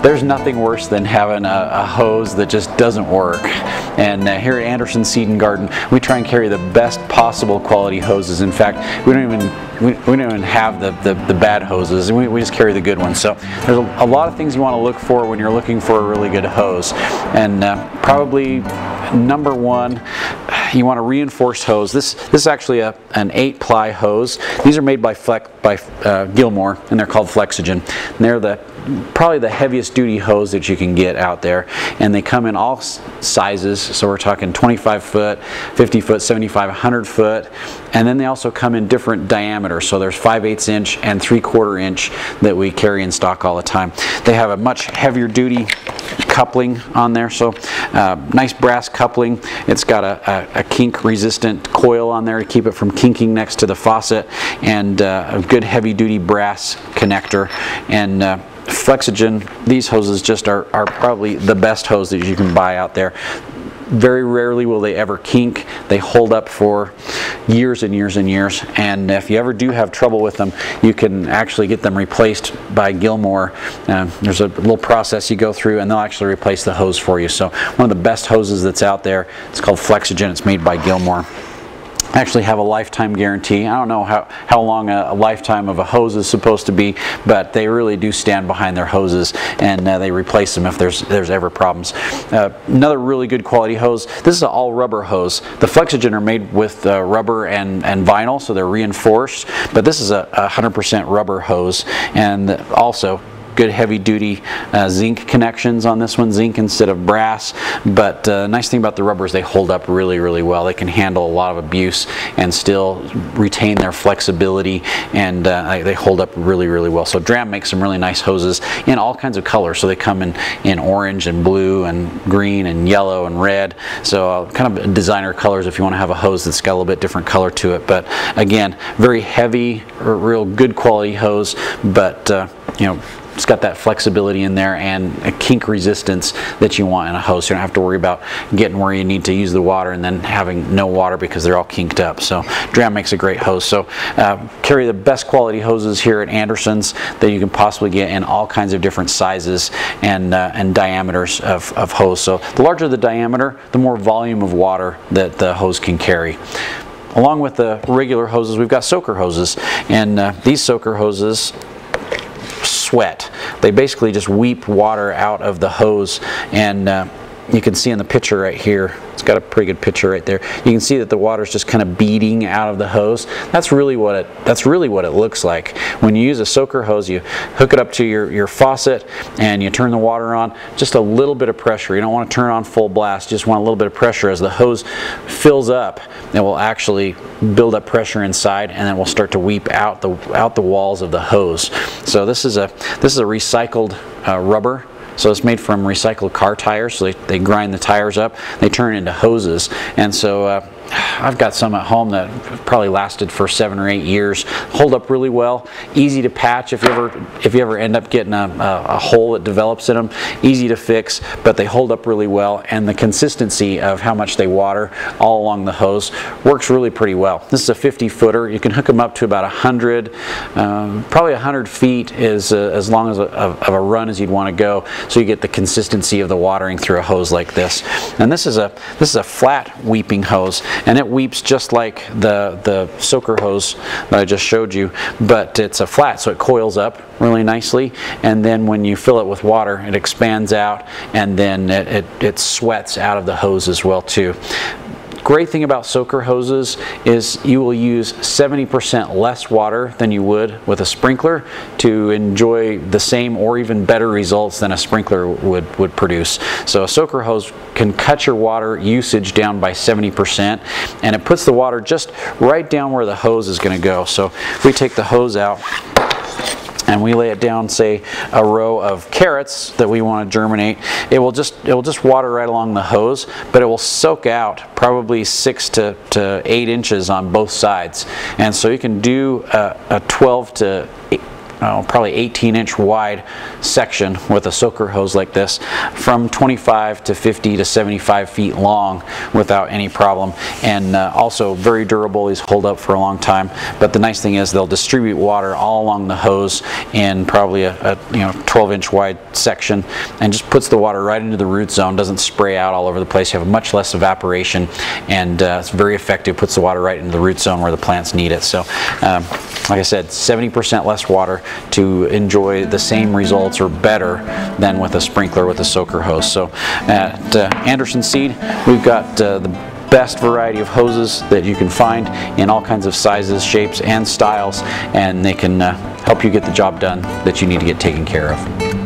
there's nothing worse than having a hose that just doesn't work. And here at Anderson Seed and Garden, we try and carry the best possible quality hoses. In fact, we don't even have the bad hoses. We just carry the good ones. So there's a lot of things you want to look for when you're looking for a really good hose. And probably number one, you want a reinforced hose. This is actually an 8-ply hose. These are made by Gilmore, and they're called Flexogen. And they're probably the heaviest duty hose that you can get out there, and they come in all sizes. So we're talking 25 foot, 50 foot, 75, 100 foot, and then they also come in different diameters. So there's 5/8 inch and 3/4 inch that we carry in stock all the time. They have a much heavier duty coupling on there, so nice brass coupling. It's got a kink resistant coil on there to keep it from kinking next to the faucet, and a good heavy duty brass connector. And Flexogen, these hoses just are probably the best hose that you can buy out there. Very rarely will they ever kink. They hold up for years and years and years, and if you ever do have trouble with them, you can actually get them replaced by Gilmore. There's a little process you go through, and they'll actually replace the hose for you. So one of the best hoses that's out there, it's called Flexogen. It's made by Gilmore. Actually have a lifetime guarantee. I don't know how long a lifetime of a hose is supposed to be, but they really do stand behind their hoses, and they replace them if there's ever problems. Another really good quality hose, this is an all rubber hose. The Flexogen are made with rubber and vinyl, so they're reinforced, but this is a 100% rubber hose, and also good heavy duty zinc connections on this one, zinc instead of brass. But nice thing about the rubber is they hold up really well. They can handle a lot of abuse and still retain their flexibility, and they hold up really well. So Dram makes some really nice hoses in all kinds of colors. So they come in orange and blue and green and yellow and red. So kind of designer colors if you want to have a hose that's got a little bit different color to it. But again, very heavy, real good quality hose, but you know, it's got that flexibility in there and a kink resistance that you want in a hose. You don't have to worry about getting where you need to use the water and then having no water because they're all kinked up. So Dram makes a great hose. So carry the best quality hoses here at Anderson's that you can possibly get in all kinds of different sizes and diameters of hose. So the larger the diameter, the more volume of water that the hose can carry. Along with the regular hoses, we've got soaker hoses, and these soaker hoses sweat. They basically just weep water out of the hose, and you can see in the picture right here, it's got a pretty good picture right there. You can see that the water's just kind of beading out of the hose. That's really what it looks like. When you use a soaker hose, you hook it up to your faucet and you turn the water on. Just a little bit of pressure. You don't want to turn on full blast. You just want a little bit of pressure. As the hose fills up, it will actually build up pressure inside, and then will start to weep out the walls of the hose. So this is a recycled rubber. So it's made from recycled car tires. So they grind the tires up, they turn into hoses. And so I've got some at home that probably lasted for 7 or 8 years. Hold up really well. Easy to patch if you ever end up getting a hole that develops in them. Easy to fix, but they hold up really well. And the consistency of how much they water all along the hose works really pretty well. This is a 50-footer. You can hook them up to about 100, probably 100 feet is as long as of a run as you'd want to go. So you get the consistency of the watering through a hose like this. And this is a flat weeping hose, and it weeps just like the soaker hose that I just showed you, but it's a flat, so it coils up really nicely, and then when you fill it with water, it expands out, and then it sweats out of the hose as well too. Great thing about soaker hoses is you will use 70% less water than you would with a sprinkler to enjoy the same or even better results than a sprinkler would produce. So a soaker hose can cut your water usage down by 70%, and it puts the water just right down where the hose is going to go. So if we take the hose out and we lay it down, say a row of carrots that we want to germinate, it will just water right along the hose, but it will soak out probably 6 to 8 inches on both sides. And so you can do a 12 to probably 18-inch wide section with a soaker hose like this, from 25 to 50 to 75 feet long without any problem, and also very durable. These hold up for a long time. But the nice thing is they'll distribute water all along the hose in probably a 12-inch wide section, and just puts the water right into the root zone. Doesn't spray out all over the place. You have much less evaporation, and it's very effective. Puts the water right into the root zone where the plants need it. So like I said, 70% less water to enjoy the same results or better than with a sprinkler with a soaker hose. So at Anderson Seed, we've got the best variety of hoses that you can find in all kinds of sizes, shapes, and styles, and they can help you get the job done that you need to get taken care of.